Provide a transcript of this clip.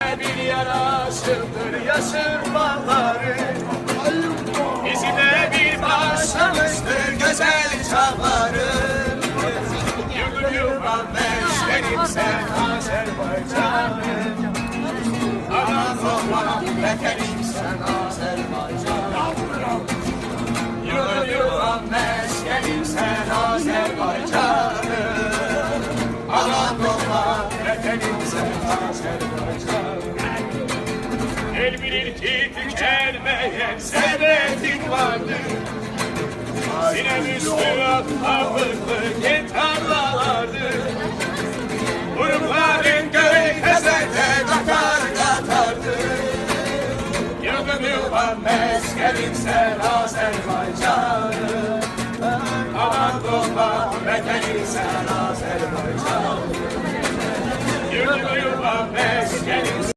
Bir yaraşımdır yaşır bağları, bizimle bir başlamıştır güzel çağları. Yurdum yuvam beşlerim sen Azerbaycan'ım, Anadolu'ma beterim sen Azerbaycan'ım. Yurdum yuvam beşlerim sen Azerbaycan'ım, Anadolu'ma beterim sen Azerbaycan'ım. El bilir ki tükenmeyen servetin vardır, sinem üstü aktarlıklı gen tarlalardır. Urukların göğe kesete katar katardır. Yurdum yuvam meskenim sen Azerbaycan'ım, Anadolu'ma beterim sen